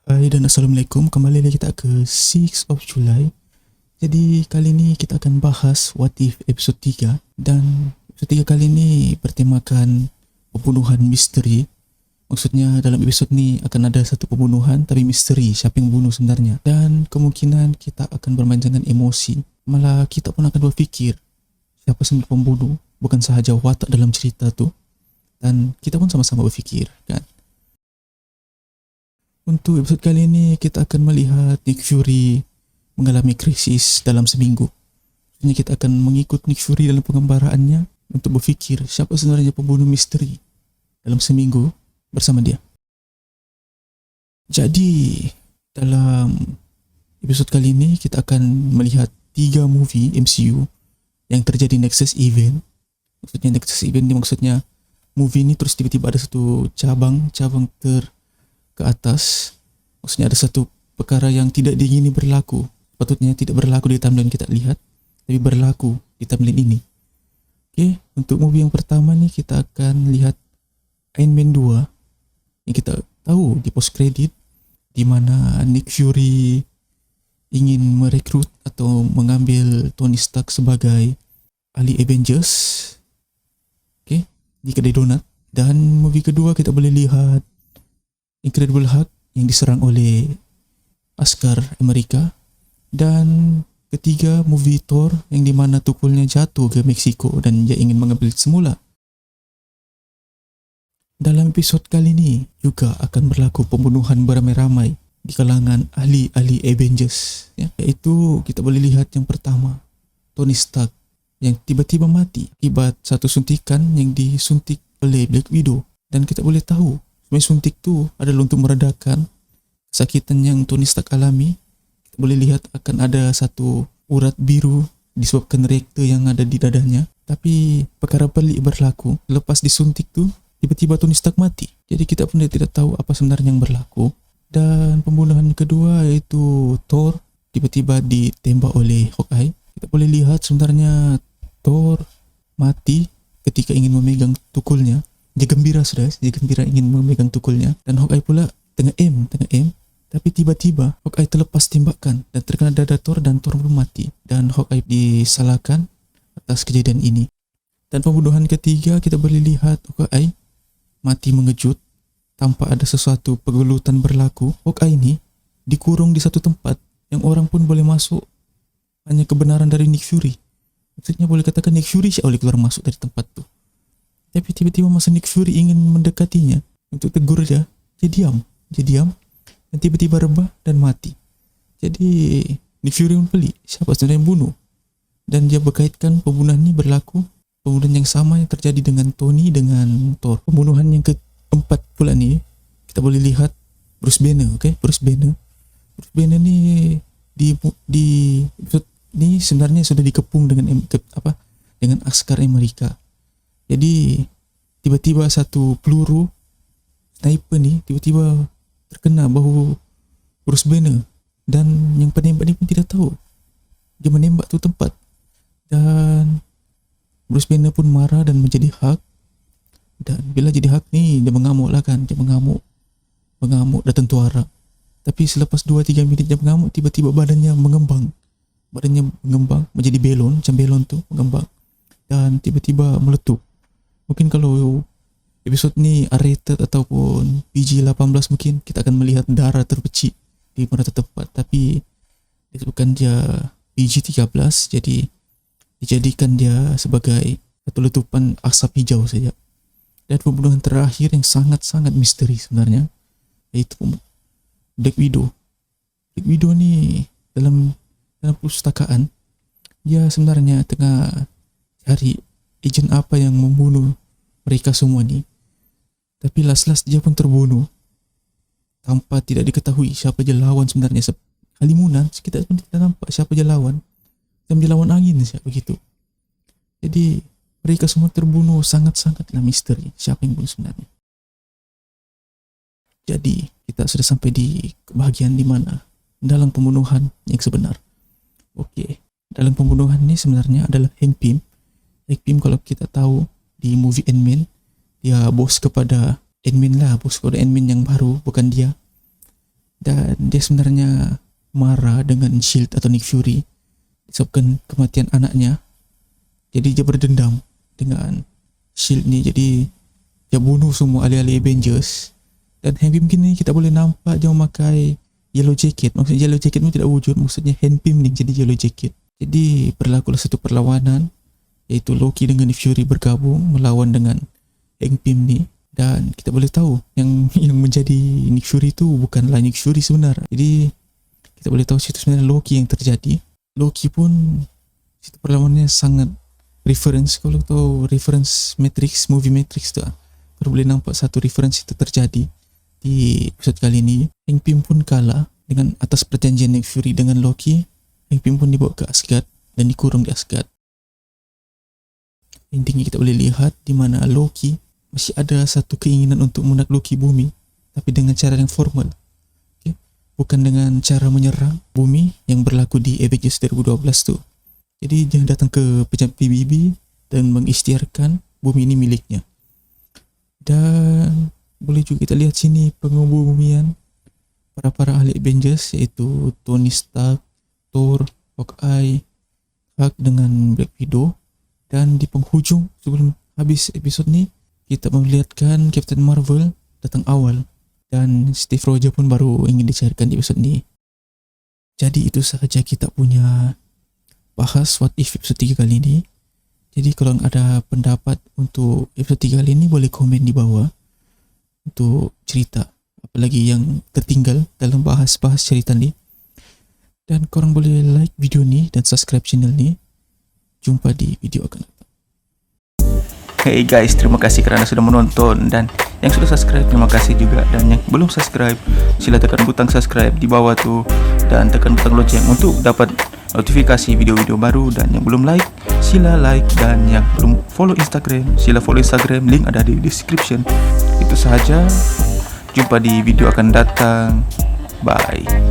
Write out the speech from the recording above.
Hai dan Assalamualaikum, kembali lagi kita ke 6 of July. Jadi kali ini kita akan bahas What If episode 3. Dan episode 3 kali ini bertemakan pembunuhan misteri. Maksudnya dalam episode ni akan ada satu pembunuhan tapi misteri siapa yang bunuh sebenarnya. Dan kemungkinan kita akan bermain dengan emosi. Malah kita pun akan berfikir siapa sebenarnya pembunuh, bukan sahaja watak dalam cerita tu. Dan kita pun sama-sama berfikir kan. Untuk episod kali ini kita akan melihat Nick Fury mengalami krisis dalam seminggu. Maksudnya kita akan mengikut Nick Fury dalam pengembaraannya untuk berfikir siapa sebenarnya pembunuh misteri dalam seminggu bersama dia. Jadi dalam episod kali ini kita akan melihat 3 movie MCU yang terjadi Nexus Event. Maksudnya Nexus Event ni maksudnya movie ni terus tiba-tiba ada satu cabang ke atas. Maksudnya ada satu perkara yang tidak diingini berlaku, sepatutnya tidak berlaku di timeline kita lihat, tapi berlaku di timeline ini. Okay, untuk movie yang pertama ni kita akan lihat Iron Man 2 yang kita tahu di post credit di mana Nick Fury ingin merekrut atau mengambil Tony Stark sebagai ahli Avengers. Okay, di kedai donat. Dan movie kedua kita boleh lihat Incredible Hulk yang diserang oleh askar Amerika. Dan ketiga movie Thor yang dimana tukulnya jatuh ke Meksiko dan dia ingin mengambil semula. Dalam episod kali ini juga akan berlaku pembunuhan beramai-ramai di kalangan ahli-ahli Avengers, ya. Iaitu kita boleh lihat yang pertama, Tony Stark yang tiba-tiba mati akibat satu suntikan yang disuntik oleh Black Widow. Dan kita boleh tahu suntik tu adalah untuk meredakan kesakitan yang Tony Stark alami. Kita boleh lihat akan ada satu urat biru disebabkan reaktor yang ada di dadanya. Tapi perkara pelik berlaku, lepas disuntik tu tiba-tiba Tony Stark mati. Jadi kita pun tidak tahu apa sebenarnya yang berlaku. Dan pembunuhan kedua iaitu Thor tiba-tiba ditembak oleh Hawkeye. Kita boleh lihat sebenarnya Thor mati ketika ingin memegang tukulnya. Dia gembira sudah, dia gembira ingin memegang tukulnya. Dan Hawkeye pula tengah aim. Tapi tiba-tiba Hawkeye terlepas tembakan dan terkena dada Thor dan Thor pun mati. Dan Hawkeye disalahkan atas kejadian ini. Dan pembunuhan ketiga kita boleh lihat Hawkeye mati mengejut tanpa ada sesuatu pergelutan berlaku. Hawkeye ini dikurung di satu tempat yang orang pun boleh masuk hanya kebenaran dari Nick Fury. Maksudnya boleh katakan Nick Fury siapa boleh keluar masuk dari tempat tu. Tapi tiba-tiba masa Nick Fury ingin mendekatinya untuk tegur dia diam. Dan tiba-tiba rebah dan mati. Jadi Nick Fury pun pelik siapa sebenarnya yang bunuh. Dan dia berkaitkan pembunuhan ini berlaku, pembunuhan yang sama yang terjadi dengan Tony dengan Thor. Pembunuhan yang keempat pula ni kita boleh lihat Bruce Banner. Okay? Bruce Banner ni di episode ni sebenarnya sudah dikepung dengan askar Amerika. Jadi tiba-tiba satu peluru sniper ni tiba-tiba terkena bahu Bruce Banner. Dan yang penembak ni pun tidak tahu dia menembak tu tempat. Dan Bruce Banner pun marah dan menjadi Hulk. Dan bila jadi Hulk ni dia mengamuk lah kan. Dia mengamuk dan tentuara. Tapi selepas 2-3 minit dia mengamuk, tiba-tiba badannya mengembang menjadi belon, macam belon tu mengembang. Dan tiba-tiba meletup. Mungkin kalau episod ni R-rated ataupun PG-18 mungkin kita akan melihat darah terpecik di beberapa tempat. Tapi disebabkan dia PG-13 jadi dijadikan dia sebagai satu letupan asap hijau saja. Dan pembunuhan terakhir yang sangat-sangat misteri sebenarnya iaitu Black Widow. Black Widow ni dalam perpustakaan dia sebenarnya tengah cari ejen apa yang membunuh mereka semua ni. Tapi last dia pun terbunuh tanpa tidak diketahui siapa je lawan sebenarnya. Halimunan kita pun tidak nampak siapa je lawan. Macam dia lawan angin siapa begitu. Jadi mereka semua terbunuh, sangat-sangatlah misteri siapa yang bunuh sebenarnya. Jadi kita sudah sampai di bahagian di mana dalam pembunuhan yang sebenar. Okey, dalam pembunuhan ni sebenarnya adalah Hank Pym. Hank Pym kalau kita tahu di movie Ant-Man, dia bos kepada Ant-Man yang baru, bukan dia. dan dia sebenarnya marah dengan Shield atau Nick Fury disebabkan kematian anaknya. Jadi dia berdendam dengan Shield ni, jadi dia bunuh semua ahli-ahli Avengers. Dan Hank Pym gini kita boleh nampak dia memakai yellow jacket. Maksudnya yellow jacket ni tidak wujud, maksudnya Hank Pym ni jadi yellow jacket. Jadi berlakulah satu perlawanan, iaitu Loki dengan Nick Fury bergabung melawan dengan Hank Pym ni. Dan kita boleh tahu yang menjadi Nick Fury tu bukanlah Nick Fury sebenar. Jadi kita boleh tahu situ sebenarnya Loki yang terjadi. Loki pun situ perlawanannya sangat reference, kalau tahu reference Matrix, movie Matrix tu, baru boleh nampak satu reference itu terjadi di episode kali ini. Hank Pym pun kalah dengan atas perjanjian Nick Fury dengan Loki. Hank Pym pun dibawa ke Asgard dan dikurung di Asgard. Intinya kita boleh lihat di mana Loki masih ada satu keinginan untuk menakluki bumi, tapi dengan cara yang formal. Okay? Bukan dengan cara menyerang bumi yang berlaku di Avengers 2012 tu. Jadi dia datang ke pejabat PBB dan mengisytiharkan bumi ini miliknya. Dan boleh juga kita lihat sini pengebumian para ahli Avengers, iaitu Tony Stark, Thor, Hawkeye, Hulk dengan Black Widow. Dan di penghujung sebelum habis episod ni, kita melihatkan Captain Marvel datang awal dan Steve Rogers pun baru ingin dicairkan di episod ni. Jadi itu sahaja kita punya bahas What If episode 3 kali ini. Jadi kalau ada pendapat untuk episode 3 kali ini, boleh komen di bawah untuk cerita apalagi yang tertinggal dalam bahas cerita ni. Dan korang boleh like video ni dan subscribe channel ni. Jumpa di video akan datang. Hey guys, terima kasih kerana sudah menonton, dan yang sudah subscribe terima kasih juga, dan yang belum subscribe sila tekan butang subscribe di bawah tu dan tekan butang loceng untuk dapat notifikasi video-video baru. Dan yang belum like sila like, dan yang belum follow Instagram sila follow Instagram, link ada di description. Itu sahaja, jumpa di video akan datang. Bye.